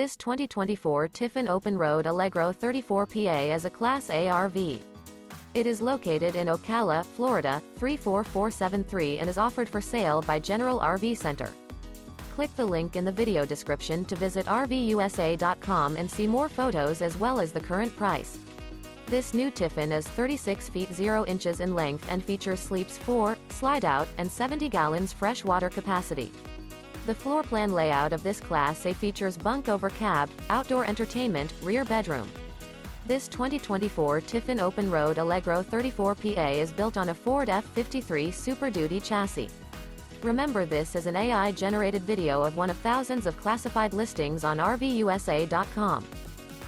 This 2024 Tiffin Open Road Allegro 34PA is a Class A RV. It is located in Ocala, Florida, 34473 and is offered for sale by General RV Center. Click the link in the video description to visit RVUSA.com and see more photos as well as the current price. This new Tiffin is 36 feet 0 inches in length and features sleeps 4, Slideout, and 70 gallons fresh water capacity. The floor plan layout of this Class A features bunk over cab, outdoor entertainment, rear bedroom. This 2024 Tiffin Open Road Allegro 34PA is built on a Ford F-53 Super Duty chassis. Remember, this is an AI-generated video of one of thousands of classified listings on RVUSA.com.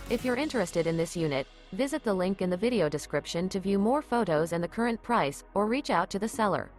If you're interested in this unit, visit the link in the video description to view more photos and the current price, or reach out to the seller.